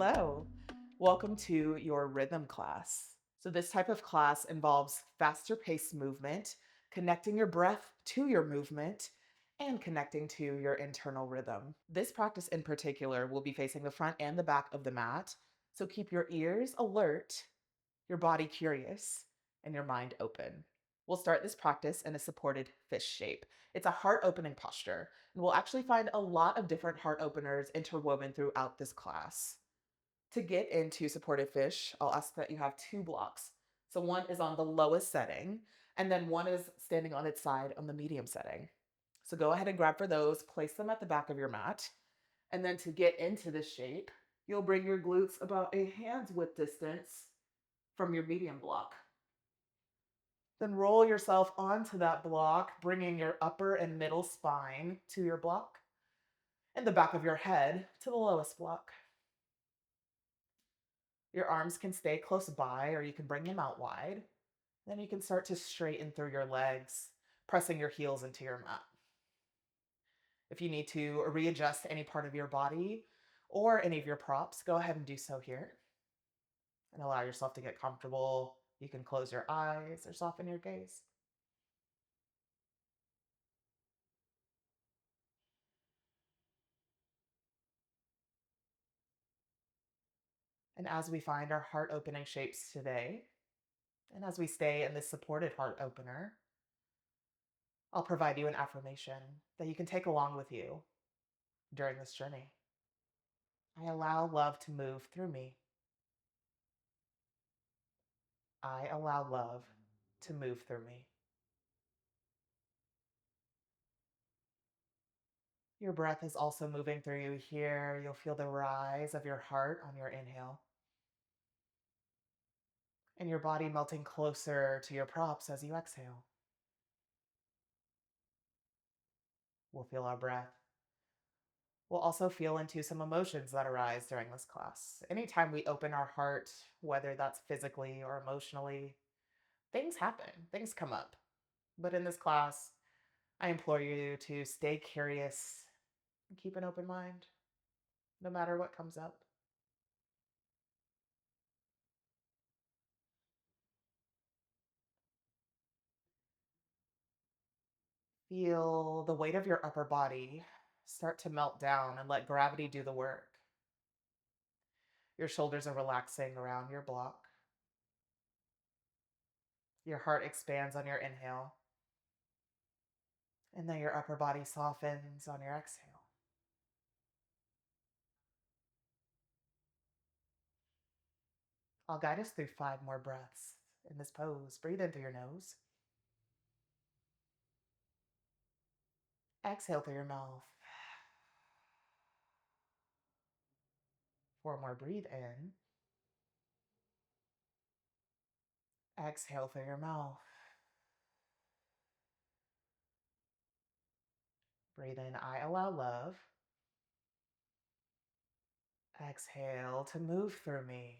Hello. Welcome to your rhythm class. So, this type of class involves faster paced movement, connecting your breath to your movement, and connecting to your internal rhythm. This practice in particular will be facing the front and the back of the mat. So, keep your ears alert, your body curious, and your mind open. We'll start this practice in a supported fish shape. It's a heart opening posture, and we'll actually find a lot of different heart openers interwoven throughout this class. To get into supported fish, I'll ask that you have two blocks. So one is on the lowest setting, and then one is standing on its side on the medium setting. So go ahead and grab for those, place them at the back of your mat. And then to get into this shape, you'll bring your glutes about a hand's width distance from your medium block. Then roll yourself onto that block, bringing your upper and middle spine to your block and the back of your head to the lowest block. Your arms can stay close by or you can bring them out wide. Then you can start to straighten through your legs, pressing your heels into your mat. If you need to readjust any part of your body or any of your props, go ahead and do so here and allow yourself to get comfortable. You can close your eyes or soften your gaze. And as we find our heart opening shapes today, and as we stay in this supported heart opener, I'll provide you an affirmation that you can take along with you during this journey. I allow love to move through me. I allow love to move through me. Your breath is also moving through you here. You'll feel the rise of your heart on your inhale and your body melting closer to your props as you exhale. We'll feel our breath. We'll also feel into some emotions that arise during this class. Anytime we open our heart, whether that's physically or emotionally, things happen, things come up. But in this class, I implore you to stay curious and keep an open mind no matter what comes up. Feel the weight of your upper body start to melt down and let gravity do the work. Your shoulders are relaxing around your block. Your heart expands on your inhale, and then your upper body softens on your exhale. I'll guide us through 5 more breaths in this pose. Breathe in through your nose. Exhale through your mouth. 4 more. Breathe in. Exhale through your mouth. Breathe in. I allow love. Exhale to move through me.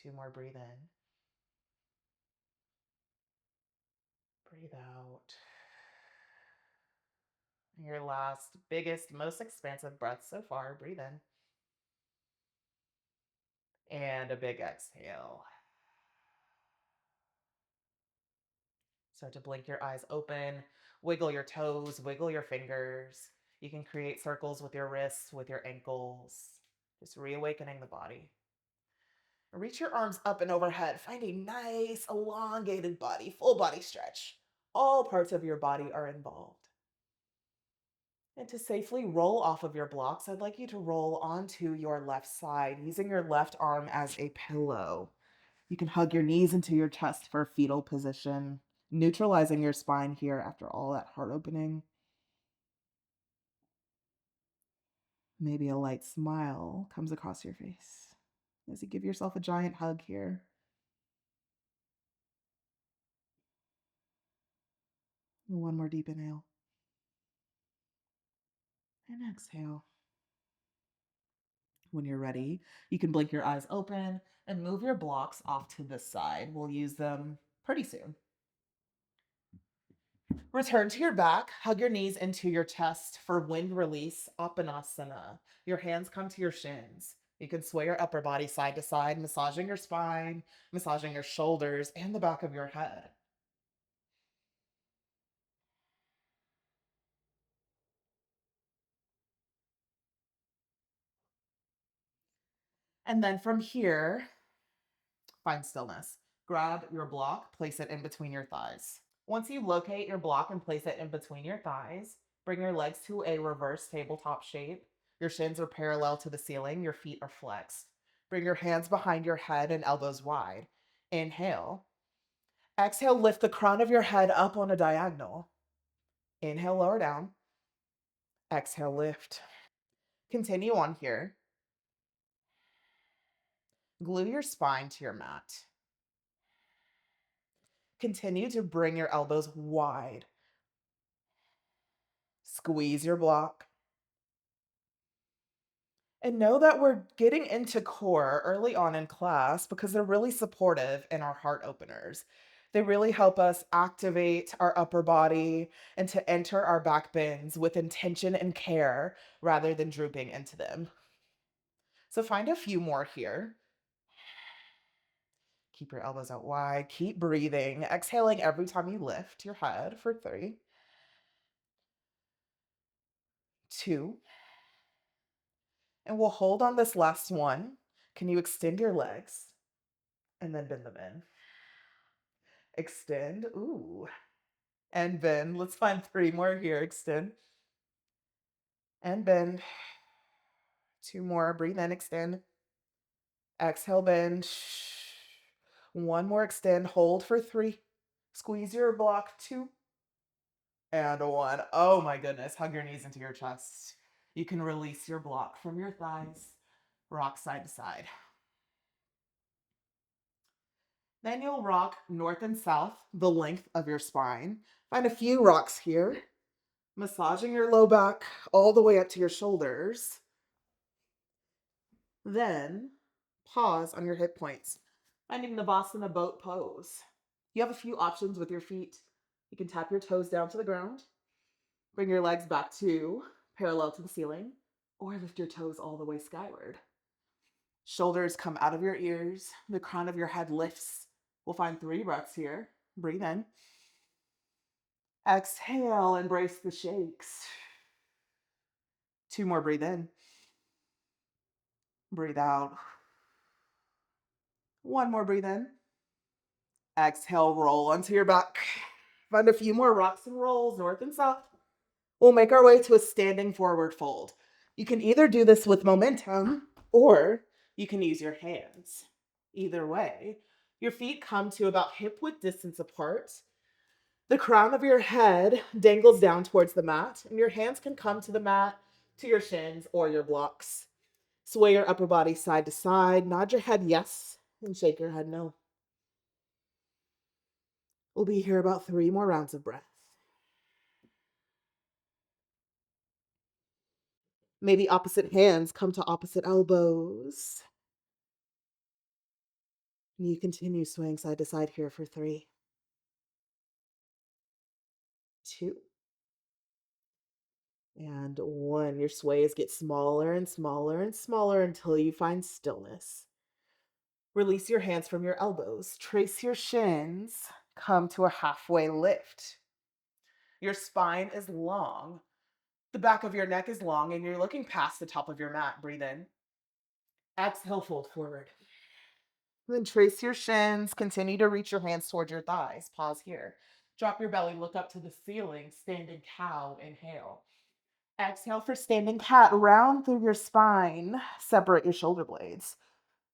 2 more. Breathe in. Breathe out. Your last, biggest, most expansive breath so far. Breathe in. And a big exhale. Start to blink your eyes open, wiggle your toes, wiggle your fingers. You can create circles with your wrists, with your ankles, just reawakening the body. Reach your arms up and overhead. Find a nice, elongated body, full body stretch. All parts of your body are involved. And to safely roll off of your blocks, I'd like you to roll onto your left side, using your left arm as a pillow. You can hug your knees into your chest for a fetal position, neutralizing your spine here after all that heart opening. Maybe a light smile comes across your face as you give yourself a giant hug here. And 1 more deep inhale and exhale. When you're ready, you can blink your eyes open and move your blocks off to the side. We'll use them pretty soon. Return to your back, hug your knees into your chest for wind release, Apanasana. Your hands come to your shins. You can sway your upper body side to side, massaging your spine, massaging your shoulders, and the back of your head. And then from here, find stillness. Grab your block, place it in between your thighs. Once you locate your block and place it in between your thighs, bring your legs to a reverse tabletop shape. Your shins are parallel to the ceiling, your feet are flexed. Bring your hands behind your head and elbows wide. Inhale. Exhale, lift the crown of your head up on a diagonal. Inhale, lower down. Exhale, lift. Continue on here. Glue your spine to your mat. Continue to bring your elbows wide. Squeeze your block. And know that we're getting into core early on in class because they're really supportive in our heart openers. They really help us activate our upper body and to enter our back bends with intention and care rather than drooping into them. So find a few more here. Keep your elbows out wide. Keep breathing. Exhaling every time you lift your head for 3, 2, and we'll hold on this last one. Can you extend your legs and then bend them in? Extend. Ooh. And bend. Let's find 3 more here. Extend and bend. 2 more. Breathe in, extend. Exhale, bend. 1 more, extend. Hold for 3. Squeeze your block. 2 and 1. Oh my goodness. Hug your knees into your chest. You can release your block from your thighs. Rock side to side. Then you'll rock north and south the length of your spine. Find a few rocks here. Massaging your low back all the way up to your shoulders. Then pause on your hip points, finding the Navasana boat pose. You have a few options with your feet. You can tap your toes down to the ground, bring your legs back to parallel to the ceiling, or lift your toes all the way skyward. Shoulders come out of your ears, the crown of your head lifts. We'll find 3 breaths here. Breathe in. Exhale, embrace the shakes. 2 more, breathe in. Breathe out. 1 more, breathe in. Exhale, roll onto your back. Find a few more rocks and rolls, north and south. We'll make our way to a standing forward fold. You can either do this with momentum or you can use your hands. Either way, your feet come to about hip width distance apart. The crown of your head dangles down towards the mat, and your hands can come to the mat, to your shins, or your blocks. Sway your upper body side to side, nod your head yes, and shake your head no. We'll be here about 3 more rounds of breath. Maybe opposite hands come to opposite elbows. And you continue swaying side to side here for 3, 2, and 1. Your sways get smaller and smaller and smaller until you find stillness. Release your hands from your elbows. Trace your shins. Come to a halfway lift. Your spine is long. The back of your neck is long, and you're looking past the top of your mat. Breathe in. Exhale, fold forward. Then trace your shins. Continue to reach your hands towards your thighs. Pause here. Drop your belly, look up to the ceiling. Standing cow, inhale. Exhale for standing cat. Round through your spine. Separate your shoulder blades.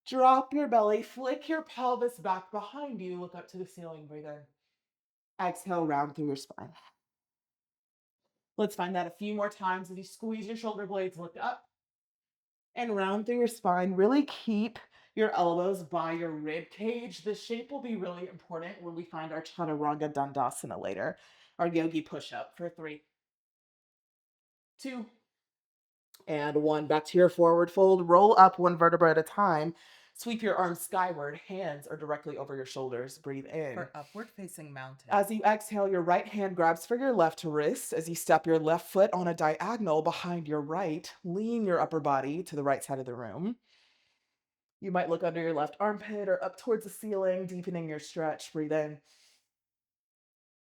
Drop your belly, flick your pelvis back behind you. Look up to the ceiling. Breathe in. Exhale, round through your spine. Let's find that a few more times as you squeeze your shoulder blades, look up and round through your spine. Really keep your elbows by your rib cage. This shape will be really important when we find our Chaturanga Dandasana later, our yogi push up for 3, 2, and 1. Back to your forward fold. Roll up 1 vertebra at a time. Sweep your arms skyward. Hands are directly over your shoulders. Breathe in. For upward facing mountain. As you exhale, your right hand grabs for your left wrist. As you step your left foot on a diagonal behind your right, lean your upper body to the right side of the room. You might look under your left armpit or up towards the ceiling, deepening your stretch. Breathe in.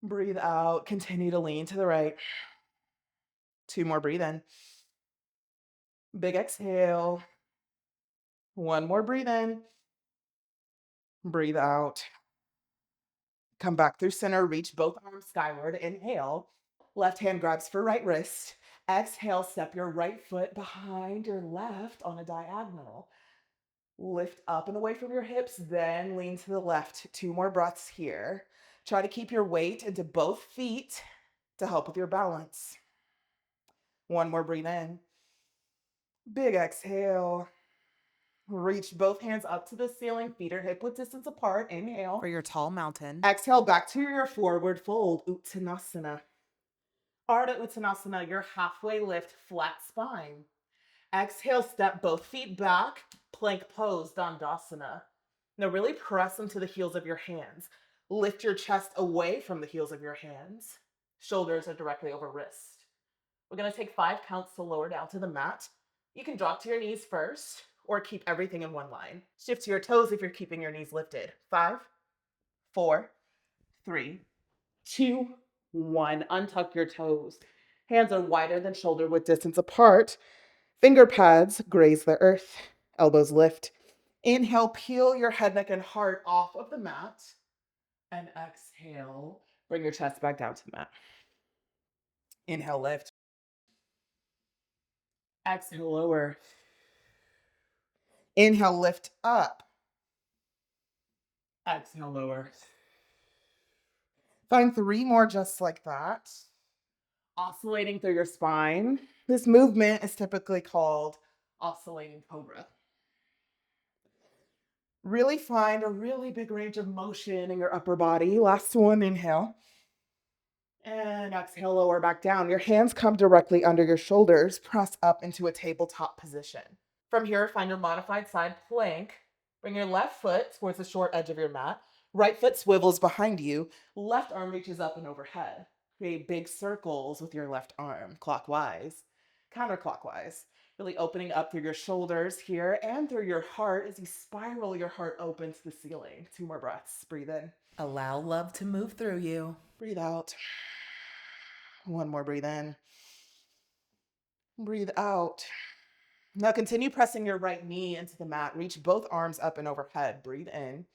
Breathe out. Continue to lean to the right. 2 more. Breathe in. Big exhale. 1 more. Breathe in. Breathe out. Come back through center. Reach both arms skyward. Inhale. Left hand grabs for right wrist. Exhale, step your right foot behind your left on a diagonal. Lift up and away from your hips, then lean to the left. 2 more breaths here. Try to keep your weight into both feet to help with your balance. 1 more. Breathe in. Big exhale. Reach both hands up to the ceiling. Feet are hip width distance apart. Inhale. For your tall mountain. Exhale, back to your forward fold. Uttanasana. Ardha Uttanasana, your halfway lift, flat spine. Exhale, step both feet back. Plank pose, Dandasana. Now really press into the heels of your hands. Lift your chest away from the heels of your hands. Shoulders are directly over wrist. We're going to take 5 counts to lower down to the mat. You can drop to your knees first or keep everything in one line. Shift to your toes if you're keeping your knees lifted. 5, 4, 3, 2, 1. Untuck your toes. Hands are wider than shoulder width distance apart. Finger pads graze the earth. Elbows lift. Inhale, peel your head, neck, and heart off of the mat. And exhale, bring your chest back down to the mat. Inhale, lift. Exhale, lower. Inhale, lift up. Exhale, lower. Find 3 more just like that. Oscillating through your spine. This movement is typically called oscillating cobra. Really find a really big range of motion in your upper body. Last one, inhale. And exhale, lower back down. Your hands come directly under your shoulders. Press up into a tabletop position. From here, find your modified side plank. Bring your left foot towards the short edge of your mat. Right foot swivels behind you. Left arm reaches up and overhead. Create big circles with your left arm, clockwise, counterclockwise. Really opening up through your shoulders here and through your heart as you spiral your heart open to the ceiling. 2 more breaths. Breathe in. Allow love to move through you. Breathe out. 1 more. Breathe in. Breathe out. Now continue pressing your right knee into the mat. Reach both arms up and overhead. Breathe in.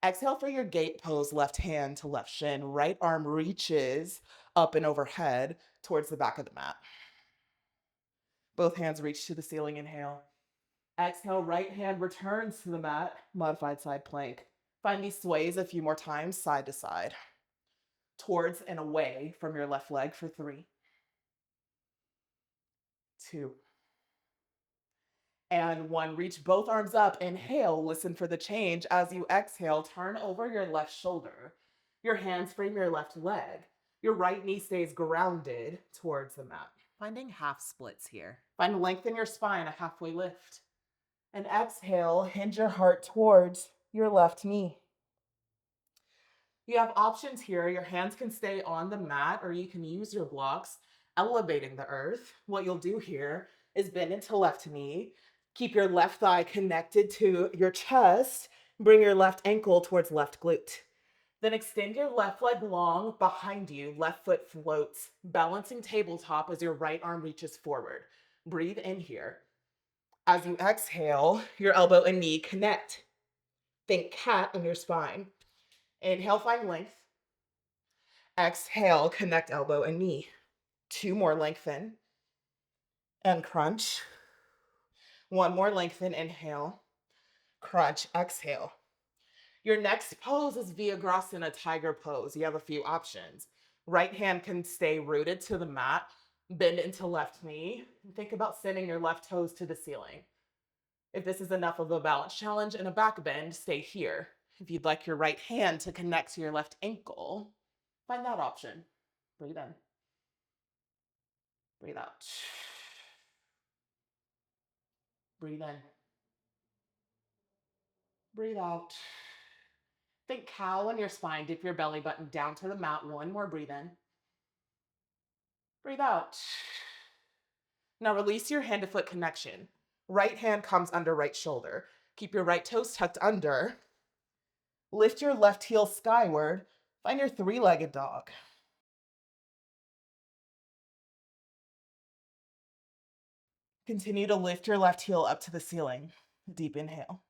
Exhale for your gate pose, left hand to left shin. Right arm reaches up and overhead towards the back of the mat. Both hands reach to the ceiling. Inhale. Exhale, right hand returns to the mat. Modified side plank. Find these sways a few more times, side to side. Towards and away from your left leg for 3, 2, and 1. Reach both arms up. Inhale, listen for the change. As you exhale, turn over your left shoulder. Your hands frame your left leg. Your right knee stays grounded towards the mat. Finding half splits here. Find length in your spine, a halfway lift. And exhale, hinge your heart towards your left knee. You have options here. Your hands can stay on the mat or you can use your blocks, elevating the earth. What you'll do here is bend into left knee. Keep your left thigh connected to your chest. Bring your left ankle towards left glute. Then extend your left leg long behind you. Left foot floats, balancing tabletop as your right arm reaches forward. Breathe in here. As you exhale, your elbow and knee connect. Think cat on your spine. Inhale, find length. Exhale, connect elbow and knee. 2 more, lengthen. And crunch. 1 more, lengthen, inhale. Crunch, exhale. Your next pose is Virasana, tiger pose. You have a few options. Right hand can stay rooted to the mat. Bend into left knee. Think about sending your left toes to the ceiling. If this is enough of a balance challenge and a back bend, stay here. If you'd like your right hand to connect to your left ankle, find that option. Breathe in. Breathe out. Breathe in. Breathe out. Think cow on your spine. Dip your belly button down to the mat. One more breathe in. Breathe out. Now release your hand to foot connection. Right hand comes under right shoulder. Keep your right toes tucked under. Lift your left heel skyward. Find your three-legged dog. Continue to lift your left heel up to the ceiling. Deep inhale.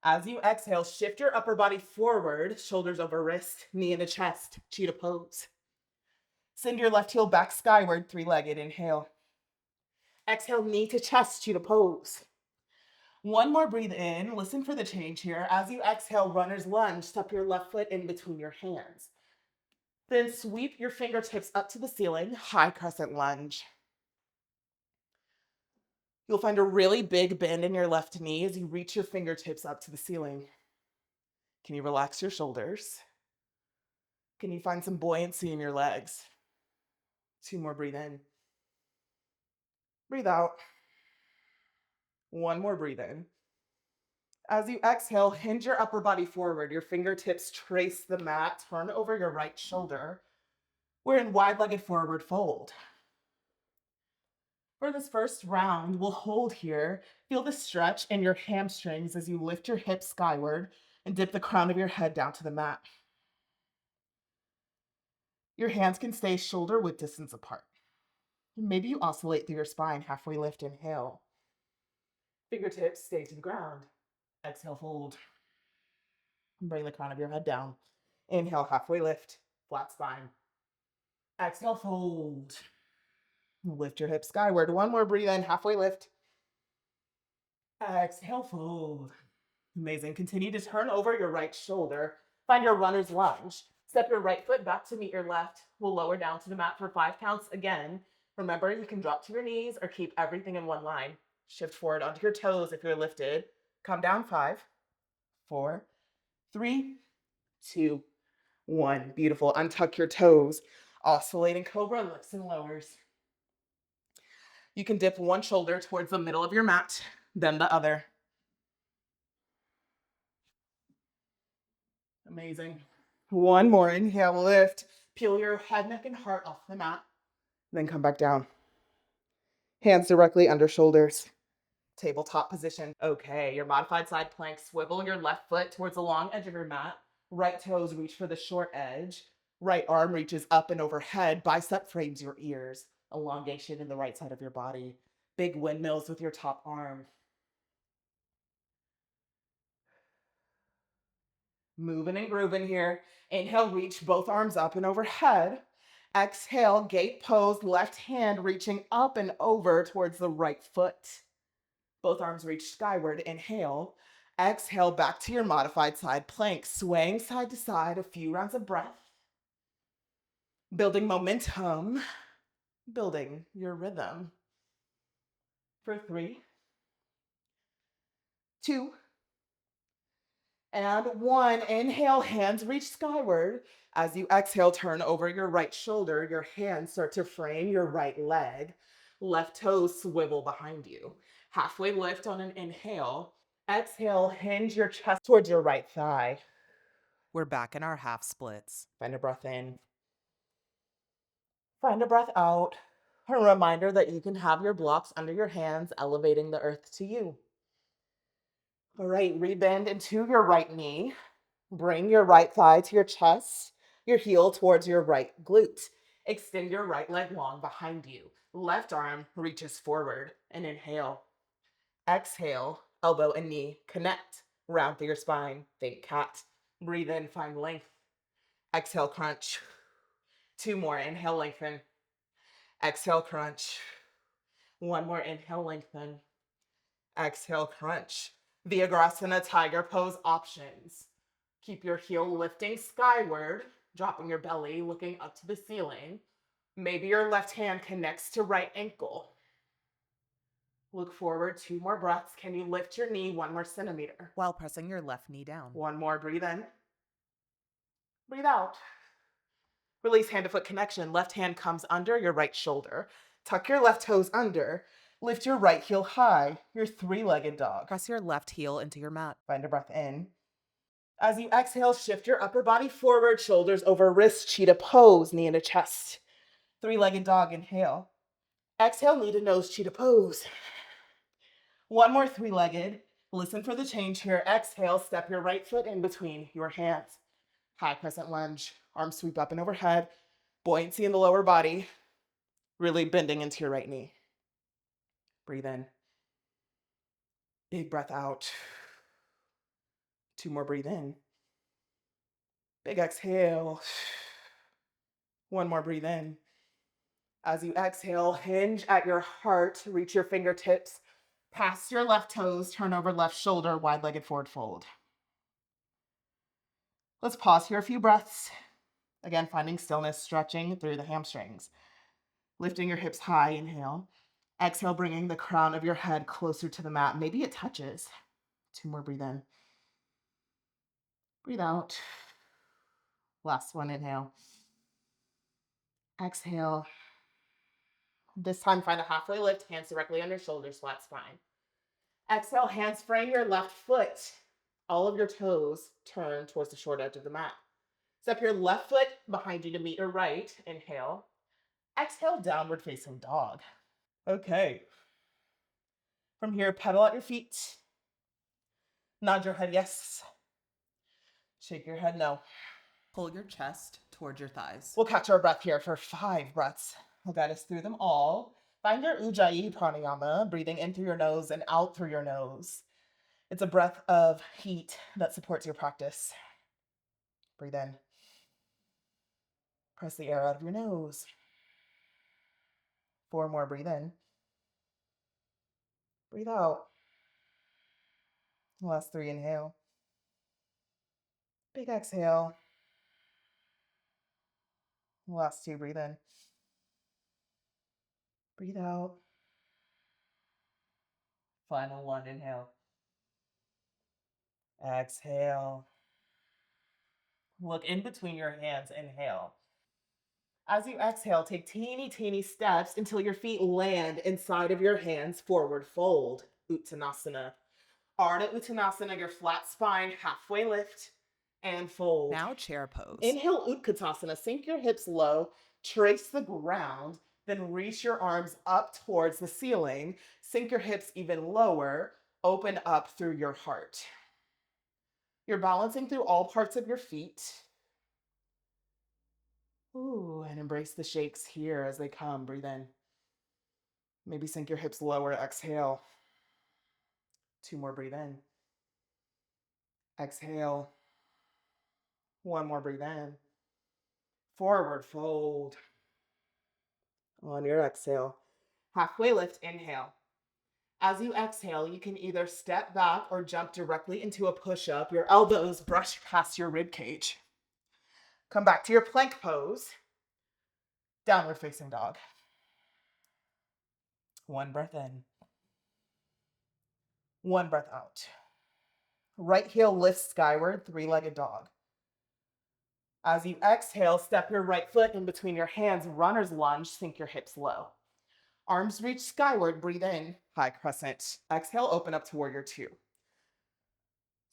As you exhale, shift your upper body forward, shoulders over wrist, knee into chest, cheetah pose. Send your left heel back skyward, three-legged inhale. Exhale, knee to chest, cheetah pose. One more breathe in. Listen for the change here. As you exhale, runner's lunge, step your left foot in between your hands. Then sweep your fingertips up to the ceiling, high crescent lunge. You'll find a really big bend in your left knee as you reach your fingertips up to the ceiling. Can you relax your shoulders? Can you find some buoyancy in your legs? Two more breathe in. Breathe out. One more breathe in. As you exhale, hinge your upper body forward. Your fingertips trace the mat. Turn over your right shoulder. We're in wide-legged forward fold. For this first round, we'll hold here. Feel the stretch in your hamstrings as you lift your hips skyward and dip the crown of your head down to the mat. Your hands can stay shoulder width distance apart. Maybe you oscillate through your spine, halfway lift, inhale. Fingertips stay to the ground. Exhale, fold. Bring the crown of your head down. Inhale, halfway lift, flat spine. Exhale, fold. Lift your hips skyward. One more breathe in, halfway lift. Exhale, fold. Amazing. Continue to turn over your right shoulder. Find your runner's lunge. Step your right foot back to meet your left. We'll lower down to the mat for 5 counts again. Remember, you can drop to your knees or keep everything in one line. Shift forward onto your toes if you're lifted. Come down 5, 4, 3, 2, 1. Beautiful. Untuck your toes. Oscillating cobra lifts and lowers. You can dip one shoulder towards the middle of your mat, then the other. Amazing. One more. Inhale, lift. Peel your head, neck, and heart off the mat. Then come back down. Hands directly under shoulders. Tabletop position. Okay, your modified side plank. Swivel your left foot towards the long edge of your mat. Right toes reach for the short edge. Right arm reaches up and overhead. Bicep frames your ears. Elongation in the right side of your body. Big windmills with your top arm. Moving and grooving here. Inhale, reach both arms up and overhead. Exhale, gate pose, left hand reaching up and over towards the right foot. Both arms reach skyward. Inhale. Exhale, back to your modified side plank, swaying side to side, a few rounds of breath. Building momentum, building your rhythm. For 3, 2, and 1. Inhale, hands reach skyward. As you exhale, turn over your right shoulder. Your hands start to frame your right leg. Left toes swivel behind you. Halfway lift on an inhale. Exhale, hinge your chest towards your right thigh. We're back in our half splits. Find a breath in. Find a breath out. A reminder that you can have your blocks under your hands, elevating the earth to you. All right, rebend into your right knee. Bring your right thigh to your chest, your heel towards your right glute. Extend your right leg long behind you. Left arm reaches forward and inhale. Exhale, elbow and knee connect. Round through your spine. Think cat. Breathe in, find length. Exhale, crunch. 2 more. Inhale, lengthen. Exhale, crunch. 1 more. Inhale, lengthen. Exhale, crunch. Virasana tiger pose options. Keep your heel lifting skyward, dropping your belly, looking up to the ceiling. Maybe your left hand connects to right ankle. Look forward, 2 more breaths. Can you lift your knee 1 more centimeter? While pressing your left knee down. 1 more, breathe in. Breathe out. Release hand to foot connection. Left hand comes under your right shoulder. Tuck your left toes under. Lift your right heel high, your three-legged dog. Press your left heel into your mat. Find a breath in. As you exhale, shift your upper body forward, shoulders over wrists, cheetah pose, knee into chest. Three-legged dog, inhale. Exhale, knee to nose, cheetah pose. One more three-legged. Listen for the change here. Exhale, step your right foot in between your hands. High crescent lunge, arms sweep up and overhead. Buoyancy in the lower body, really bending into your right knee. Breathe in. Big breath out. Two more, breathe in. Big exhale. One more, breathe in. As you exhale, hinge at your heart, reach your fingertips past your left toes, turn over left shoulder, wide-legged forward fold. Let's pause here a few breaths. Again, finding stillness, stretching through the hamstrings. Lifting your hips high, inhale. Exhale, bringing the crown of your head closer to the mat. Maybe it touches. Two more, breathe in. Breathe out. Last one, inhale. Exhale. This time, find a halfway lift, hands directly under shoulders, flat spine. Exhale, hands frame your left foot. All of your toes turn towards the short edge of the mat. Step your left foot behind you to meet your right. Inhale. Exhale, downward facing dog. Okay. From here, pedal out your feet. Nod your head yes. Shake your head no. Pull your chest towards your thighs. We'll catch our breath here for 5 breaths. We'll guide us through them all. Find your Ujjayi pranayama, breathing in through your nose and out through your nose. It's a breath of heat that supports your practice. Breathe in. Press the air out of your nose. 4 more, breathe in. Breathe out. Last 3, inhale. Big exhale. Last 2, breathe in. Breathe out. Final 1, inhale. Exhale. Look in between your hands, inhale. As you exhale, take teeny steps until your feet land inside of your hands, forward fold, Uttanasana. Ardha Uttanasana, your flat spine, halfway lift, and fold. Now chair pose. Inhale, Utkatasana, sink your hips low, trace the ground, then reach your arms up towards the ceiling, sink your hips even lower, open up through your heart. You're balancing through all parts of your feet. Ooh, and embrace the shakes here as they come. Breathe in. Maybe sink your hips lower. Exhale. 2 more. Breathe in. Exhale. 1 more. Breathe in. Forward fold. On your exhale. Halfway lift. Inhale. As you exhale, you can either step back or jump directly into a push-up. Your elbows brush past your rib cage. Come back to your plank pose. Downward facing dog. 1 breath in. 1 breath out. Right heel lifts skyward, 3-legged dog. As you exhale, step your right foot in between your hands, runner's lunge, sink your hips low. Arms reach skyward, breathe in, high crescent. Exhale, open up to warrior 2.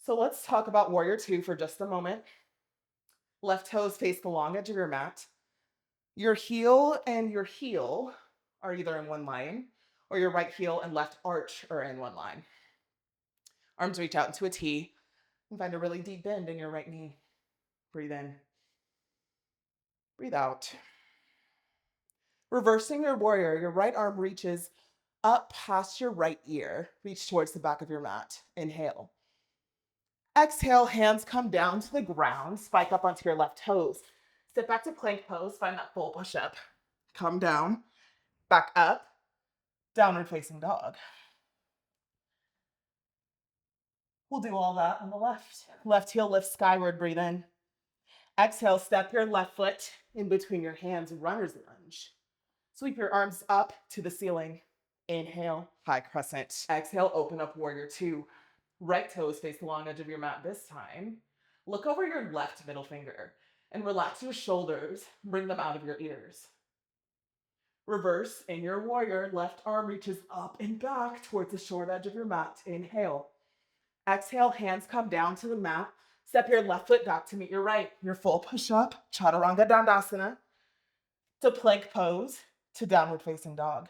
So let's talk about warrior 2 for just a moment. Left toes face the long edge of your mat. Your heel and your heel are either in one line, or your right heel and left arch are in one line. Arms reach out into a T and find a really deep bend in your right knee. Breathe in. Breathe out. Reversing your warrior, your right arm reaches up past your right ear. Reach towards the back of your mat. Inhale. Exhale, hands come down to the ground. Spike up onto your left toes. Step back to plank pose. Find that full push-up. Come down. Back up. Downward facing dog. We'll do all that on the left. Left heel lifts skyward. Breathe in. Exhale, step your left foot in between your hands. Runner's lunge. Sweep your arms up to the ceiling. Inhale, high crescent. Exhale, open up warrior 2. Right toes face the long edge of your mat this time. Look over your left middle finger and relax your shoulders. Bring them out of your ears. Reverse in your warrior. Left arm reaches up and back towards the short edge of your mat. Inhale. Exhale, hands come down to the mat. Step your left foot back to meet your right. Your full push-up, Chaturanga Dandasana, to plank pose, to downward facing dog.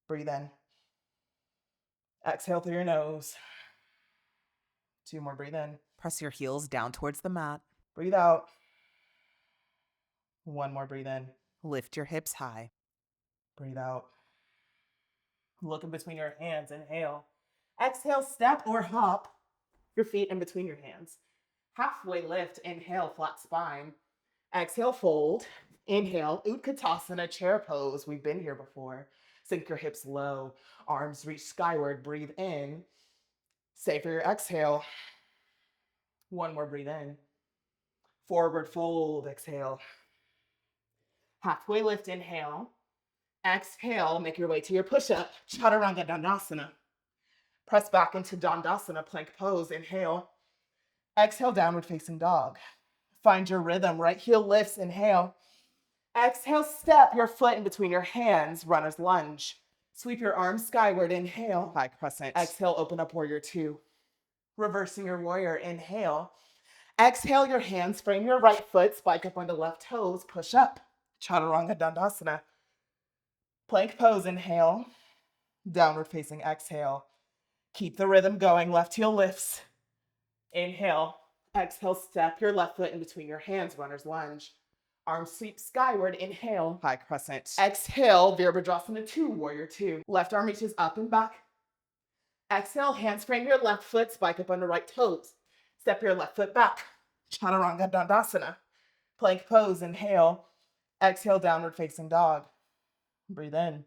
Breathe in. Exhale through your nose. 2 more, breathe in. Press your heels down towards the mat. Breathe out. 1 more, breathe in. Lift your hips high. Breathe out. Look in between your hands, inhale. Exhale, step or hop your feet in between your hands. Halfway lift, inhale, flat spine. Exhale, fold. Inhale, Utkatasana, chair pose. We've been here before. Sink your hips low, arms reach skyward, breathe in. Stay for your exhale. 1 more, breathe in. Forward fold, exhale. Halfway lift, inhale. Exhale, make your way to your push-up, Chaturanga Dandasana. Press back into Dandasana, plank pose, inhale. Exhale, downward facing dog. Find your rhythm, right heel lifts, inhale. Exhale, step your foot in between your hands, runner's lunge. Sweep your arms skyward, inhale. High crescent. Exhale, open up warrior 2. Reversing your warrior, inhale. Exhale, your hands, frame your right foot, spike up onto left toes, push up. Chaturanga Dandasana. Plank pose, inhale. Downward facing exhale. Keep the rhythm going, left heel lifts. Inhale. Exhale, step your left foot in between your hands, runner's lunge. Arms sweep skyward, inhale. High crescent. Exhale, Virabhadrasana 2, warrior 2. Left arm reaches up and back. Exhale, hands frame your left foot, spike up under right toes. Step your left foot back. Chaturanga Dandasana. Plank pose, inhale. Exhale, downward facing dog. Breathe in.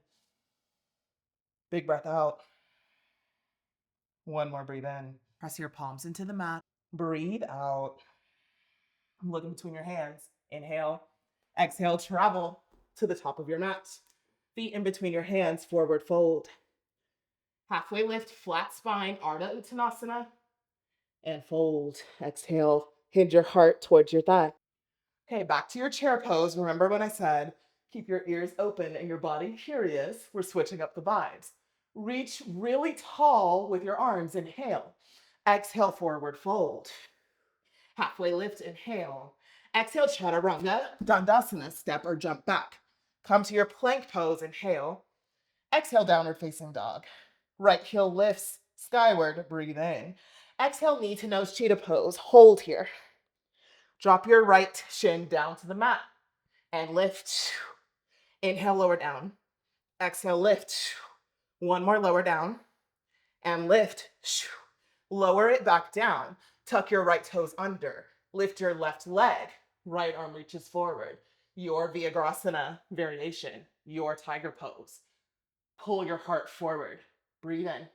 Big breath out. 1 more, breathe in. Press your palms into the mat. Breathe out. Look in between your hands. Inhale. Exhale, travel to the top of your mat. Feet in between your hands, forward fold. Halfway lift, flat spine, Ardha Uttanasana. And fold. Exhale, hinge your heart towards your thigh. Okay, back to your chair pose. Remember what I said. Keep your ears open and your body curious. We're switching up the vibes. Reach really tall with your arms. Inhale. Exhale, forward fold. Halfway lift, inhale. Exhale, Chaturanga Dandasana, step or jump back. Come to your plank pose, inhale. Exhale, downward facing dog. Right heel lifts skyward, breathe in. Exhale, knee to nose, cheetah pose. Hold here. Drop your right shin down to the mat and lift. Inhale, lower down. Exhale, lift. 1 more, lower down and lift. Lower it back down. Tuck your right toes under. Lift your left leg. Right arm reaches forward. Your Virabhadrasana variation, your tiger pose. Pull your heart forward. Breathe in.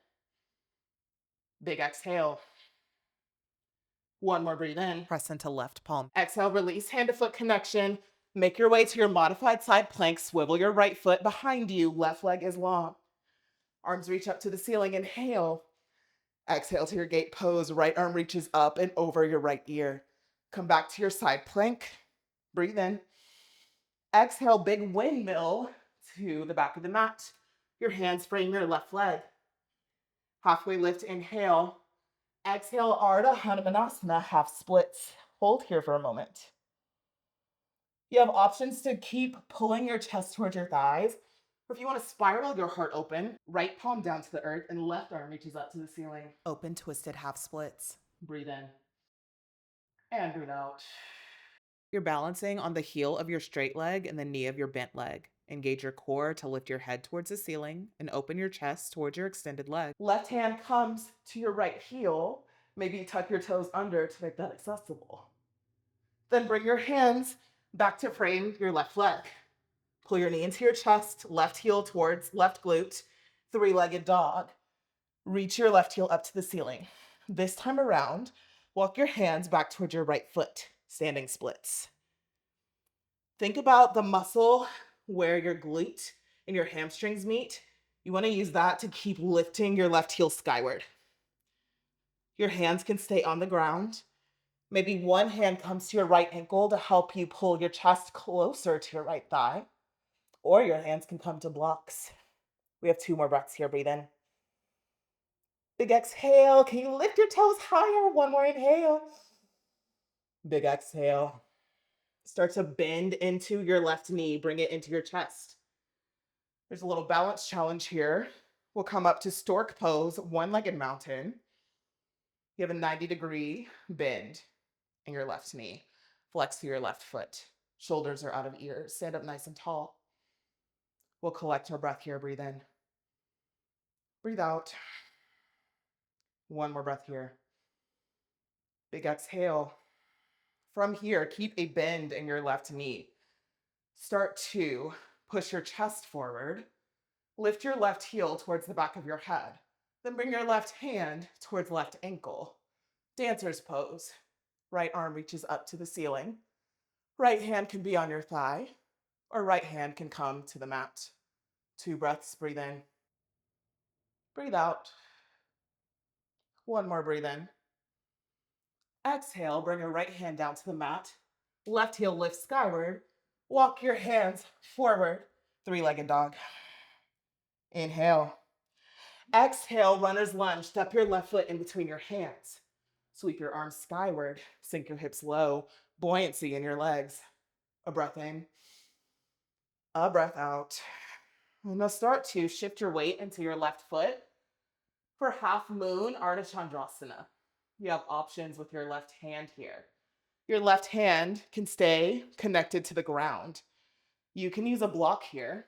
Big exhale. 1 more, breathe in. Press into left palm. Exhale, release hand to foot connection. Make your way to your modified side plank. Swivel your right foot behind you. Left leg is long. Arms reach up to the ceiling. Inhale. Exhale to your gate pose. Right arm reaches up and over your right ear. Come back to your side plank. Breathe in. Exhale, big windmill to the back of the mat. Your hands frame your left leg. Halfway lift, inhale. Exhale, Ardha Hanumanasana, half splits. Hold here for a moment. You have options to keep pulling your chest towards your thighs, or if you want to spiral your heart open, right palm down to the earth and left arm reaches up to the ceiling. Open twisted half splits. Breathe in and breathe out. You're balancing on the heel of your straight leg and the knee of your bent leg. Engage your core to lift your head towards the ceiling and open your chest towards your extended leg. Left hand comes to your right heel. Maybe tuck your toes under to make that accessible. Then bring your hands back to frame your left leg. Pull your knee into your chest, left heel towards left glute, 3-legged dog. Reach your left heel up to the ceiling. This time around, walk your hands back towards your right foot, standing splits. Think about the muscle where your glute and your hamstrings meet. You want to use that to keep lifting your left heel skyward. Your hands can stay on the ground. Maybe one hand comes to your right ankle to help you pull your chest closer to your right thigh. Or your hands can come to blocks. We have two more breaths here. Breathe in. Big exhale. Can you lift your toes higher? One more inhale. Big exhale. Start to bend into your left knee. Bring it into your chest. There's a little balance challenge here. We'll come up to stork pose, one-legged mountain. You have a 90-degree bend in your left knee. Flex through your left foot. Shoulders are out of ears. Stand up nice and tall. We'll collect our breath here. Breathe in. Breathe out. One more breath here. Big exhale. From here, keep a bend in your left knee. Start to push your chest forward. Lift your left heel towards the back of your head. Then bring your left hand towards left ankle. Dancer's pose. Right arm reaches up to the ceiling. Right hand can be on your thigh, or right hand can come to the mat. Two breaths. Breathe in. Breathe out. One more. Breathe in. Exhale, bring your right hand down to the mat. Left heel lifts skyward. Walk your hands forward. Three-legged dog. Inhale. Exhale, runner's lunge. Step your left foot in between your hands. Sweep your arms skyward. Sink your hips low. Buoyancy in your legs. A breath in. A breath out. And now start to shift your weight into your left foot for half moon Ardha Chandrasana. You have options with your left hand here. Your left hand can stay connected to the ground. You can use a block here.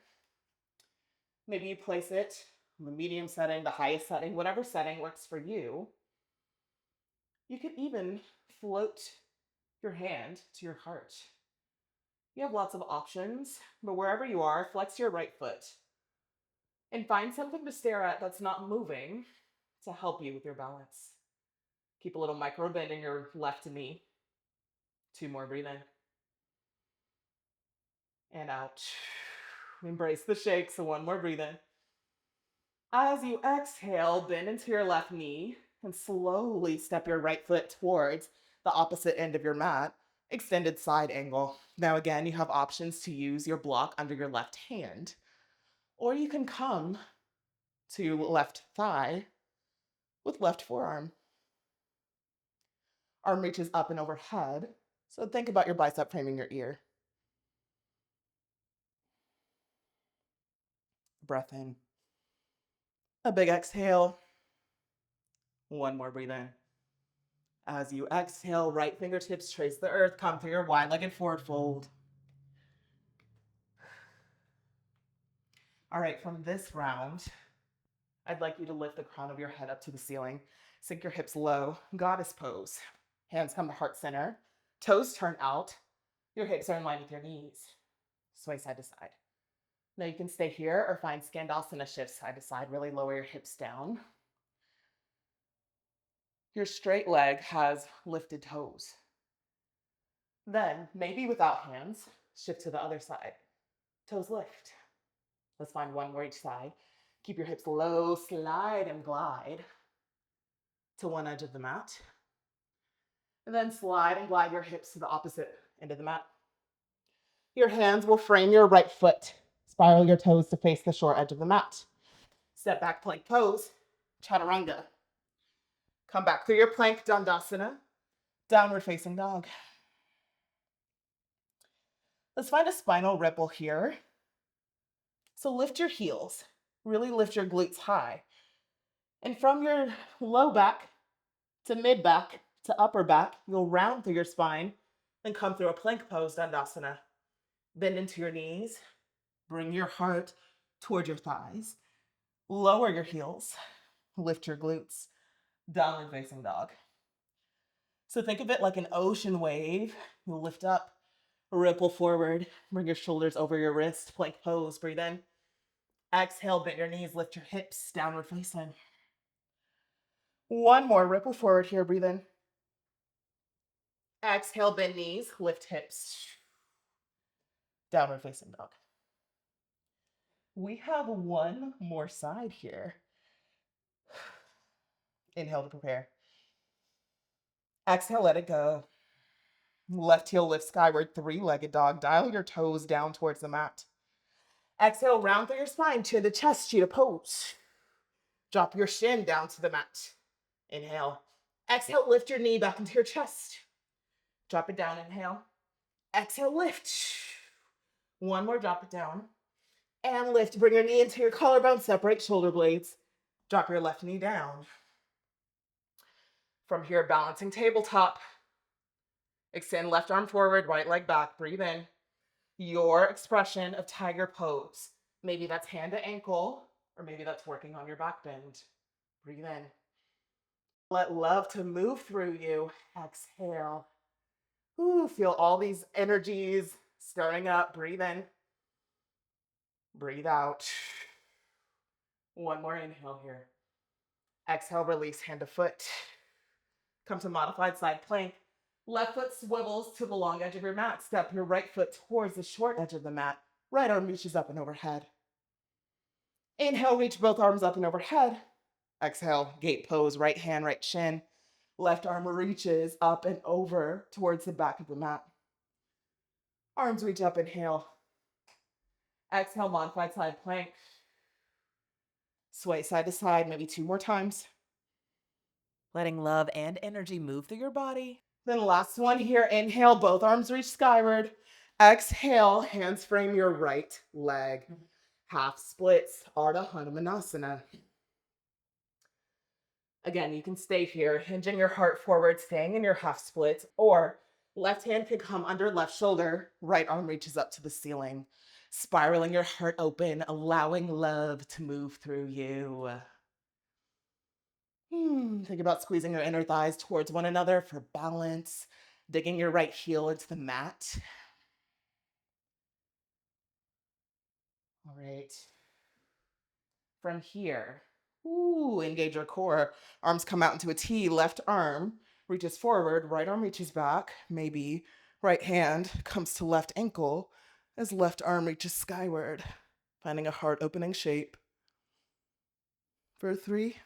Maybe you place it in the medium setting, the highest setting, whatever setting works for you. You could even float your hand to your heart. You have lots of options, but wherever you are, flex your right foot and find something to stare at that's not moving to help you with your balance. Keep a little micro bend in your left knee. Two more. Breathe in and out. Embrace the shake. So one more. Breathe in. As you exhale, bend into your left knee and slowly step your right foot towards the opposite end of your mat. Extended side angle. Now again, you have options to use your block under your left hand, or you can come to left thigh with left forearm. Arm reaches up and overhead. So think about your bicep framing your ear. Breath in. A big exhale. One more. Breathe in. As you exhale, right fingertips trace the earth. Come through your wide-legged forward fold. All right, from this round, I'd like you to lift the crown of your head up to the ceiling. Sink your hips low. Goddess pose. Hands come to heart center. Toes turn out. Your hips are in line with your knees. Sway side to side. Now you can stay here or find Skandasana shift side to side. Really lower your hips down. Your straight leg has lifted toes. Then, maybe without hands, shift to the other side. Toes lift. Let's find one more each side. Keep your hips low, slide and glide to one edge of the mat. And then slide and glide your hips to the opposite end of the mat. Your hands will frame your right foot. Spiral your toes to face the short edge of the mat. Step back plank pose, chaturanga. Come back through your plank, dandasana, downward facing dog. Let's find a spinal ripple here. So lift your heels, really lift your glutes high. And from your low back to mid back to upper back, you'll round through your spine, then come through a plank pose, dandasana. Bend into your knees, bring your heart toward your thighs, lower your heels, lift your glutes, downward facing dog. So think of it like an ocean wave. You'll lift up, ripple forward, bring your shoulders over your wrist, plank pose, breathe in. Exhale, bend your knees, lift your hips, downward facing. One more, ripple forward here, breathe in. Exhale, bend knees, lift hips, downward facing dog. We have one more side here. Inhale to prepare. Exhale, let it go. Left heel lifts skyward, three-legged dog. Dial your toes down towards the mat. Exhale, round through your spine, chin to chest, cheetah pose. Drop your shin down to the mat. Inhale. Exhale, lift your knee back into your chest. Drop it down, inhale. Exhale, lift. One more, drop it down. And lift, bring your knee into your collarbone, separate shoulder blades. Drop your left knee down. From here, balancing tabletop. Extend left arm forward, right leg back, breathe in. Your expression of tiger pose. Maybe that's hand to ankle, or maybe that's working on your back bend. Breathe in. Let love to move through you. Exhale. Ooh, feel all these energies stirring up. Breathe in. Breathe out. One more inhale here. Exhale, release hand to foot. Come to modified side plank. Left foot swivels to the long edge of your mat. Step your right foot towards the short edge of the mat. Right arm reaches up and overhead. Inhale, reach both arms up and overhead. Exhale, gate pose, right hand, right shin. Left arm reaches up and over towards the back of the mat. Arms reach up, inhale. Exhale, modified side plank. Sway side to side, maybe 2 more times. Letting love and energy move through your body. Then last one here, inhale, both arms reach skyward. Exhale, hands frame your right leg. Half splits, Ardha Hanumanasana. Again, you can stay here, hinging your heart forward, staying in your half splits, or left hand can come under left shoulder, right arm reaches up to the ceiling, spiraling your heart open, allowing love to move through you. Think about squeezing your inner thighs towards one another for balance, digging your right heel into the mat. All right. From here, engage your core. Arms come out into a T. Left arm reaches forward, right arm reaches back. Maybe right hand comes to left ankle as left arm reaches skyward, finding a heart opening shape. For 3,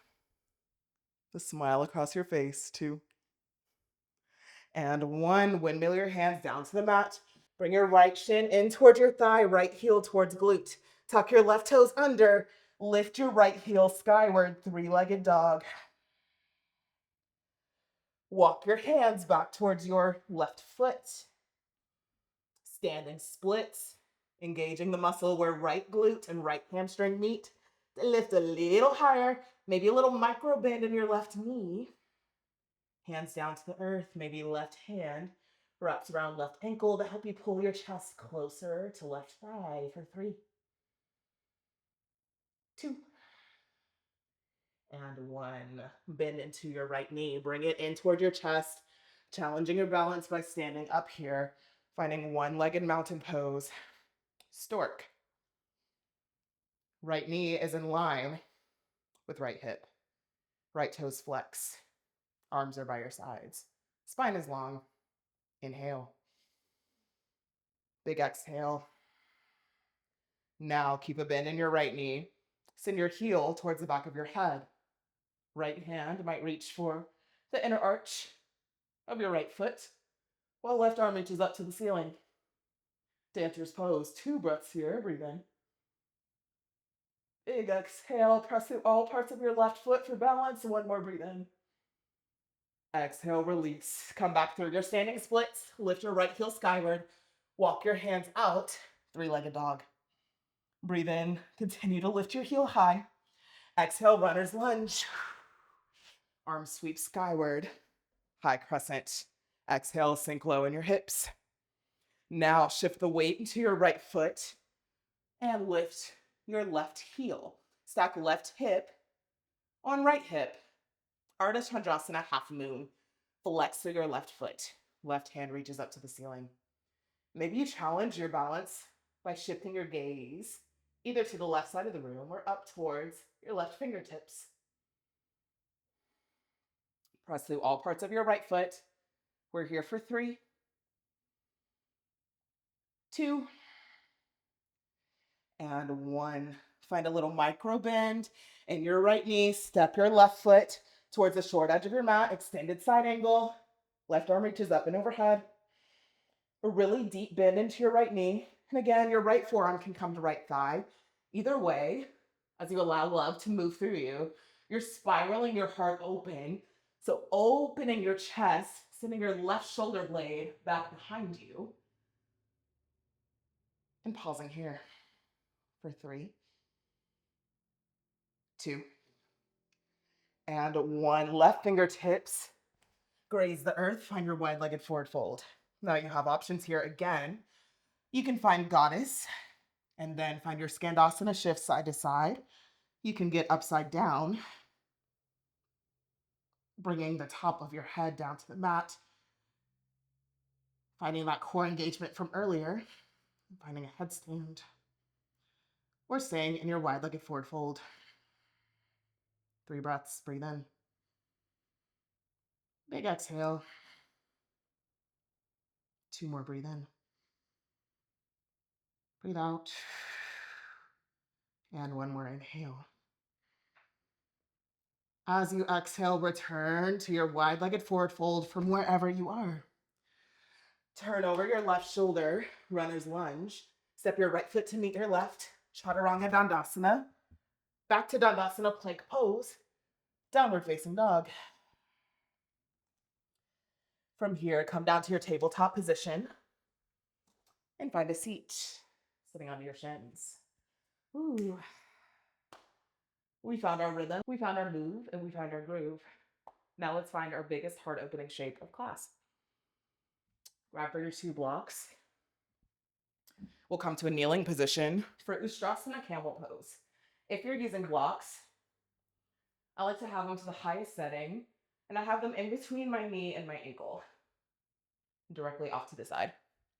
the smile across your face. 2, and 1. Windmill your hands down to the mat. Bring your right shin in towards your thigh, right heel towards glute. Tuck your left toes under. Lift your right heel skyward, 3-legged dog. Walk your hands back towards your left foot. Standing splits, engaging the muscle where right glute and right hamstring meet. Lift a little higher, maybe a little micro bend in your left knee. Hands down to the earth, maybe left hand wraps around left ankle to help you pull your chest closer to left thigh for 3, 2, and 1. Bend into your right knee. Bring it in toward your chest, challenging your balance by standing up here, finding one-legged mountain pose. Stork. Right knee is in line with right hip. Right toes flex. Arms are by your sides. Spine is long. Inhale. Big exhale. Now keep a bend in your right knee. Send your heel towards the back of your head. Right hand might reach for the inner arch of your right foot, while left arm reaches up to the ceiling. Dancer's pose. 2 breaths here. Breathe in. Big exhale. Press through all parts of your left foot for balance. 1 more. Breathe in. Exhale, release. Come back through your standing splits. Lift your right heel skyward. Walk your hands out. 3-legged dog. Breathe in. Continue to lift your heel high. Exhale, runner's lunge. Arms sweep skyward. High crescent. Exhale, sink low in your hips. Now shift the weight into your right foot and lift your left heel. Stack left hip on right hip. Ardha Chandrasana, half moon. Flex through your left foot. Left hand reaches up to the ceiling. Maybe you challenge your balance by shifting your gaze either to the left side of the room or up towards your left fingertips. Press through all parts of your right foot. We're here for 3, 2, and 1. Find a little micro bend in your right knee. Step your left foot towards the short edge of your mat. Extended side angle. Left arm reaches up and overhead. A really deep bend into your right knee. And again, your right forearm can come to right thigh. Either way, as you allow love to move through you, you're spiraling your heart open. So opening your chest, sending your left shoulder blade back behind you, and pausing here for 3, 2, and 1. Left fingertips graze the earth. Find your wide-legged forward fold. Now you have options here again. You can find goddess and then find your Skandasana shift side to side. You can get upside down, bringing the top of your head down to the mat, finding that core engagement from earlier, finding a headstand, or staying in your wide-legged forward fold. 3 breaths, breathe in. Big exhale. 2 more, breathe in. Breathe out. And 1 more, inhale. As you exhale, return to your wide-legged forward fold from wherever you are. Turn over your left shoulder, runner's lunge. Step your right foot to meet your left, Chaturanga Dandasana. Back to Dandasana plank pose, downward facing dog. From here, come down to your tabletop position and find a seat, sitting on your shins. Ooh. We found our rhythm, we found our move, and we found our groove. Now let's find our biggest heart opening shape of class. Grab for your 2 blocks. We'll come to a kneeling position for Ustrasana Camel Pose. If you're using blocks, I like to have them to the highest setting, and I have them in between my knee and my ankle, directly off to the side,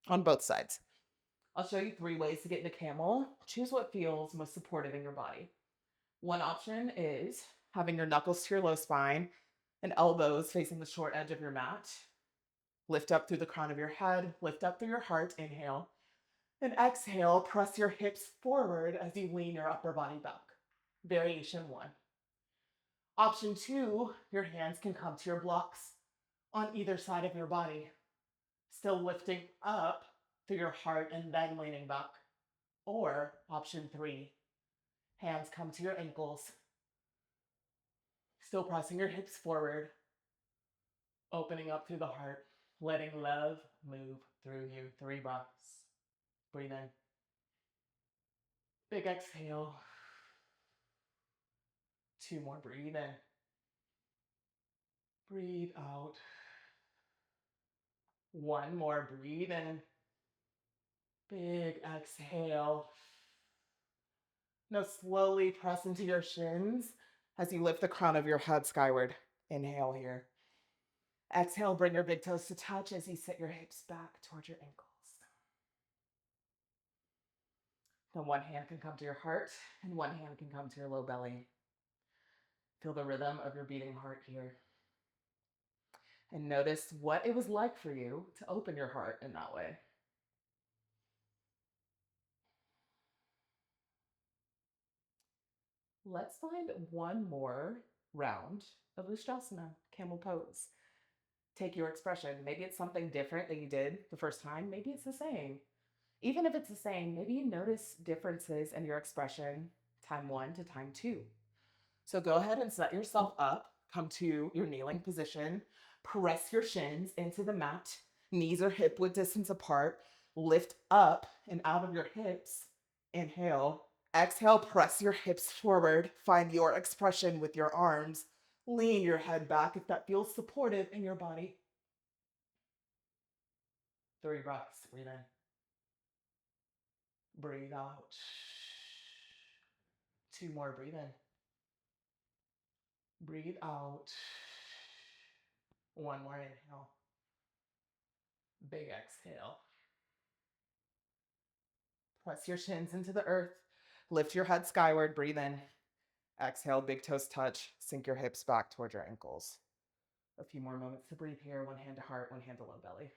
on both sides. I'll show you 3 ways to get into camel. Choose what feels most supportive in your body. One option is having your knuckles to your low spine and elbows facing the short edge of your mat. Lift up through the crown of your head, lift up through your heart, inhale. And exhale, press your hips forward as you lean your upper body back. Variation 1. Option 2, your hands can come to your blocks on either side of your body, still lifting up through your heart and then leaning back. Or option 3, hands come to your ankles, still pressing your hips forward, opening up through the heart, letting love move through you. 3 breaths. Breathe in. Big exhale. 2 more, breathe in. Breathe out. 1 more, breathe in. Big exhale. Now slowly press into your shins as you lift the crown of your head skyward. Inhale here. Exhale, bring your big toes to touch as you set your hips back towards your ankles. Then 1 hand can come to your heart and 1 hand can come to your low belly. Feel the rhythm of your beating heart here. And notice what it was like for you to open your heart in that way. Let's find 1 more round of Ustrasana, camel pose. Take your expression. Maybe it's something different that you did the first time. Maybe it's the same. Even if it's the same, maybe you notice differences in your expression time 1 to time 2. So go ahead and set yourself up. Come to your kneeling position. Press your shins into the mat. Knees are hip width distance apart. Lift up and out of your hips. Inhale. Exhale, press your hips forward. Find your expression with your arms. Lean your head back if that feels supportive in your body. 3 breaths. Breathe in. Breathe out. 2 more. Breathe in. Breathe out. 1 more. Inhale. Big exhale. Press your shins into the earth. Lift your head skyward. Breathe in. Exhale. Big toes touch. Sink your hips back towards your ankles. A few more moments to breathe here. 1 hand to heart, 1 hand to low belly.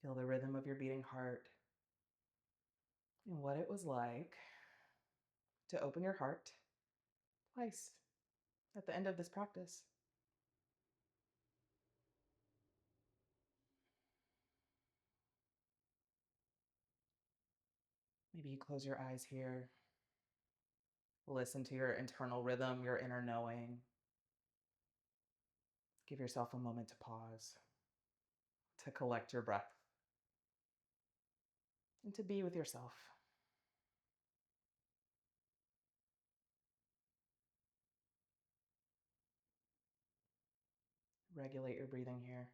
Feel the rhythm of your beating heart and what it was like to open your heart twice at the end of this practice. Maybe you close your eyes here. Listen to your internal rhythm, your inner knowing. Give yourself a moment to pause, to collect your breath, and to be with yourself. Regulate your breathing here.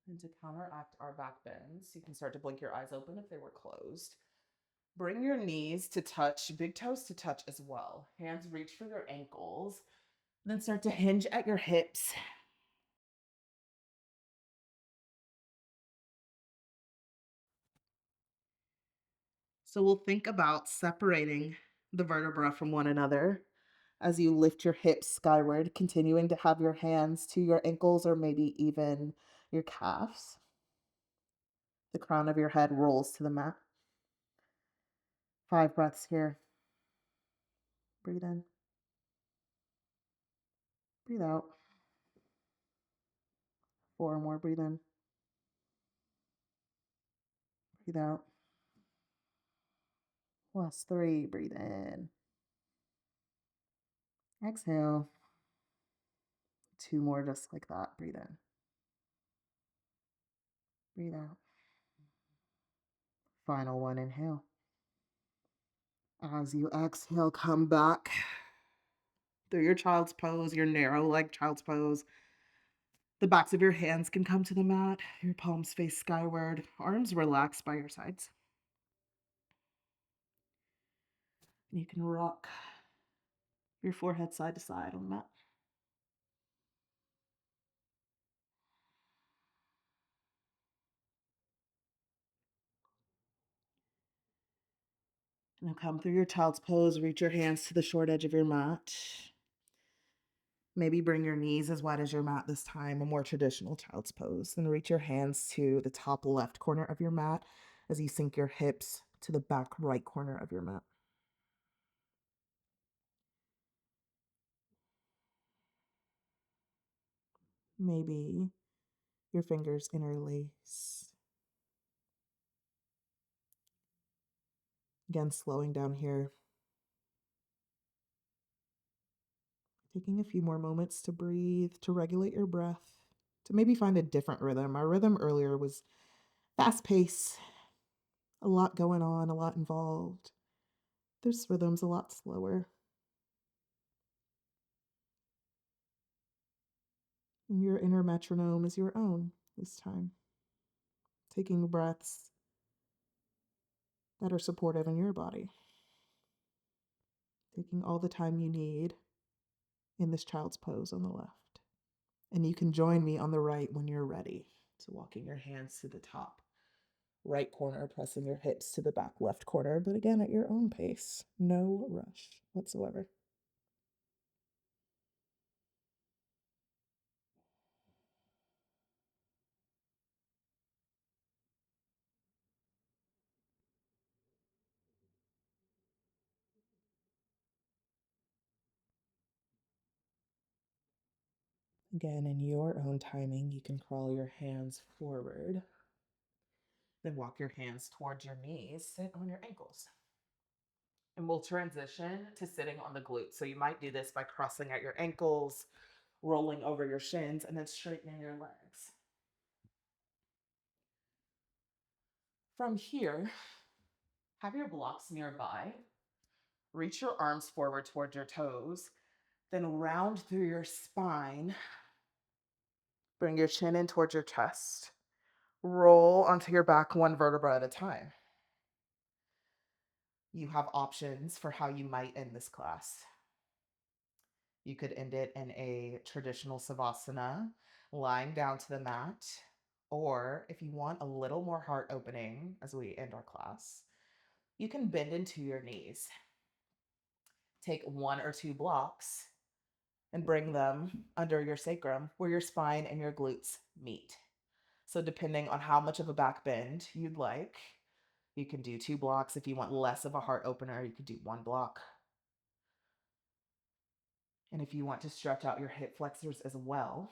And to counteract our back bends, you can start to blink your eyes open if they were closed. Bring your knees to touch, big toes to touch as well. Hands reach for your ankles. Then start to hinge at your hips. So we'll think about separating the vertebra from one another as you lift your hips skyward, continuing to have your hands to your ankles or maybe even your calves. The crown of your head rolls to the mat. 5 breaths here. Breathe in, breathe out. 4 more, breathe in, breathe out. Last 3, breathe in. Exhale. 2 more just like that. Breathe in, breathe out. Final one, inhale. As you exhale, come back through your child's pose, your narrow leg child's pose. The backs of your hands can come to the mat, your palms face skyward, arms relaxed by your sides. You can rock your forehead side to side on the mat. Now come through your child's pose, reach your hands to the short edge of your mat. Maybe bring your knees as wide as your mat this time, a more traditional child's pose. Then reach your hands to the top left corner of your mat as you sink your hips to the back right corner of your mat. Maybe your fingers interlace. Again, slowing down here, taking a few more moments to breathe, to regulate your breath, to maybe find a different rhythm. Our rhythm earlier was fast pace, a lot going on, a lot involved. This rhythm's a lot slower. And your inner metronome is your own this time. Taking breaths that are supportive in your body. Taking all the time you need in this child's pose on the left. And you can join me on the right when you're ready. So walking your hands to the top right corner, pressing your hips to the back left corner, but again at your own pace. No rush whatsoever. Again, in your own timing, you can crawl your hands forward. Then walk your hands towards your knees, sit on your ankles. And we'll transition to sitting on the glutes. So you might do this by crossing at your ankles, rolling over your shins, and then straightening your legs. From here, have your blocks nearby. Reach your arms forward towards your toes, then round through your spine. Bring your chin in towards your chest. Roll onto your back one vertebra at a time. You have options for how you might end this class. You could end it in a traditional savasana, lying down to the mat. Or if you want a little more heart opening as we end our class, you can bend into your knees. Take 1 or 2 blocks and bring them under your sacrum where your spine and your glutes meet. So depending on how much of a back bend you'd like, you can do 2 blocks. If you want less of a heart opener, you could do 1 block. And if you want to stretch out your hip flexors as well,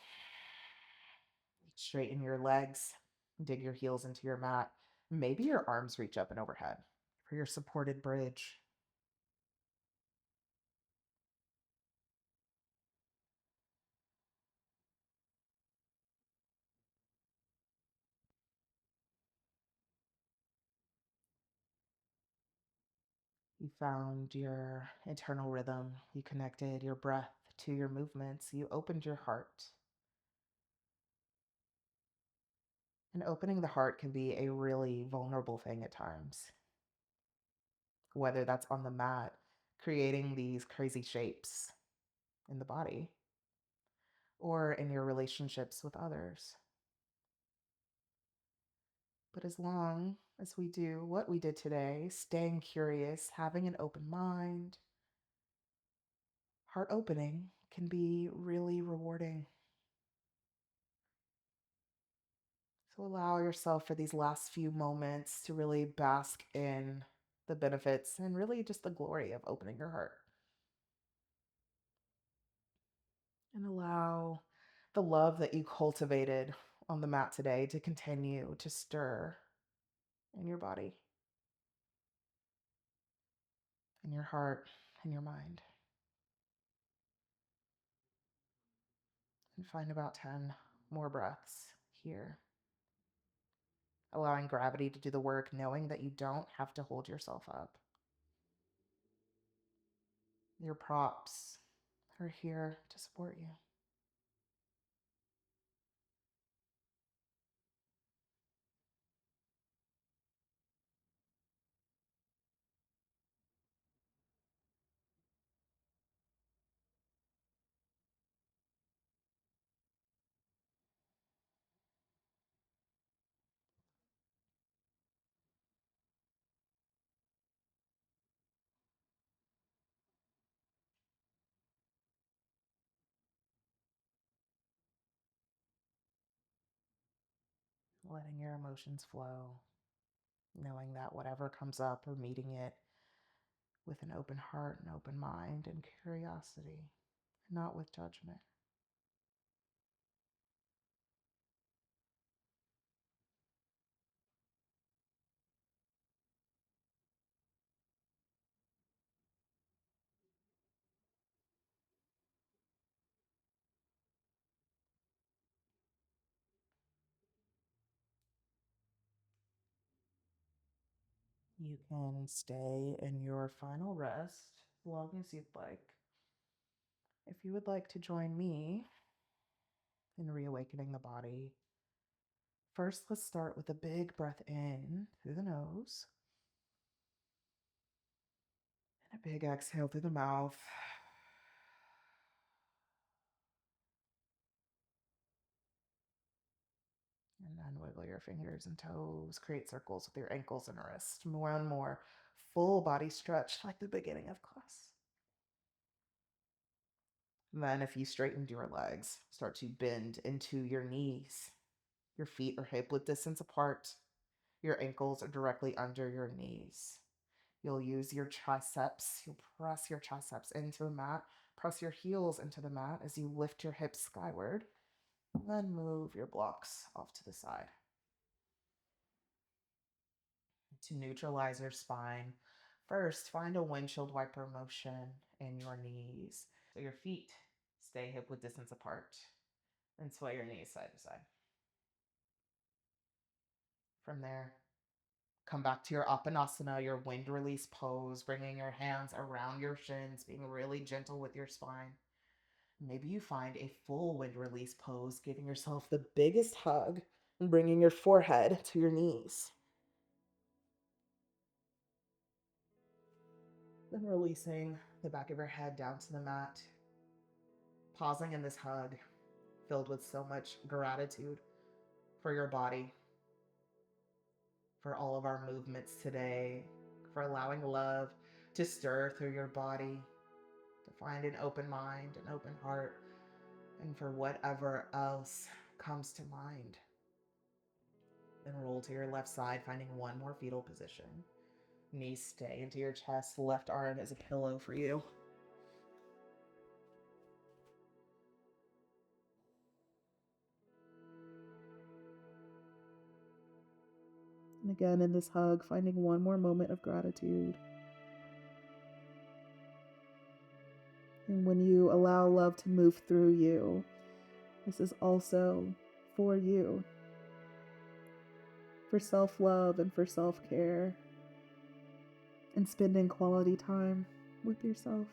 Straighten your legs, dig your heels into your mat. Maybe your arms reach up and overhead for your supported bridge. You found your internal rhythm. You connected your breath to your movements. You opened your heart. And opening the heart can be a really vulnerable thing at times, whether that's on the mat, creating these crazy shapes in the body, or in your relationships with others. But as long as we do what we did today, staying curious, having an open mind, heart opening can be really rewarding. So allow yourself for these last few moments to really bask in the benefits and really just the glory of opening your heart. And allow the love that you cultivated on the mat today to continue to stir in your body, in your heart, in your mind. And find about 10 more breaths here, allowing gravity to do the work, knowing that you don't have to hold yourself up. Your props are here to support you. Letting your emotions flow, knowing that whatever comes up or meeting it with an open heart and open mind and curiosity, not with judgment. You can stay in your final rest as long as you'd like. If you would like to join me in reawakening the body, first let's start with a big breath in through the nose and a big exhale through the mouth. And then wiggle your fingers and toes, create circles with your ankles and wrists. More and more full body stretch like the beginning of class. And then, if you straightened your legs, start to bend into your knees. Your feet are hip width distance apart. Your ankles are directly under your knees. You'll use your triceps. You'll press your triceps into the mat. Press your heels into the mat as you lift your hips skyward. And then move your blocks off to the side. To neutralize your spine, first find a windshield wiper motion in your knees. So your feet stay hip width distance apart and sway your knees side to side. From there, come back to your Apanasana, your wind release pose, bringing your hands around your shins, being really gentle with your spine. Maybe you find a full wind release pose, giving yourself the biggest hug and bringing your forehead to your knees. Then releasing the back of your head down to the mat, pausing in this hug filled with so much gratitude for your body, for all of our movements today, for allowing love to stir through your body, to find an open mind, an open heart, and for whatever else comes to mind. Then roll to your left side, finding one more fetal position. Knees stay into your chest, left arm is a pillow for you. And again, in this hug, finding one more moment of gratitude. And when you allow love to move through you, this is also for you, for self love and for self care, and spending quality time with yourself.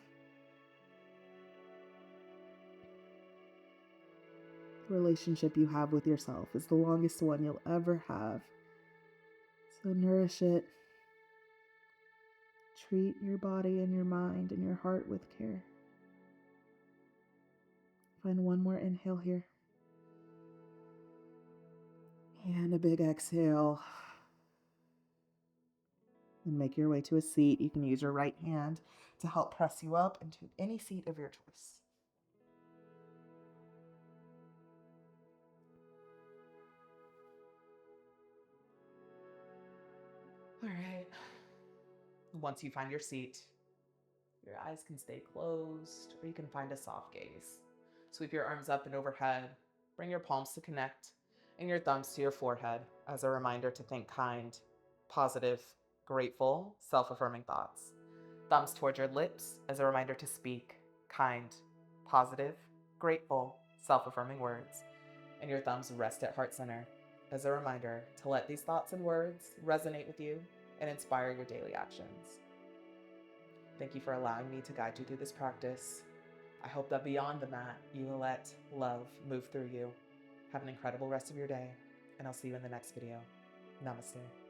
The relationship you have with yourself is the longest one you'll ever have. So nourish it. Treat your body and your mind and your heart with care. Find one more inhale here. And a big exhale. And make your way to a seat. You can use your right hand to help press you up into any seat of your choice. All right. Once you find your seat, your eyes can stay closed or you can find a soft gaze. Sweep your arms up and overhead. Bring your palms to connect and your thumbs to your forehead as a reminder to think kind, positive, grateful, self-affirming thoughts. Thumbs toward your lips as a reminder to speak kind, positive, grateful, self-affirming words. And your thumbs rest at heart center as a reminder to let these thoughts and words resonate with you and inspire your daily actions. Thank you for allowing me to guide you through this practice. I hope that beyond the mat, you will let love move through you. Have an incredible rest of your day, and I'll see you in the next video. Namaste.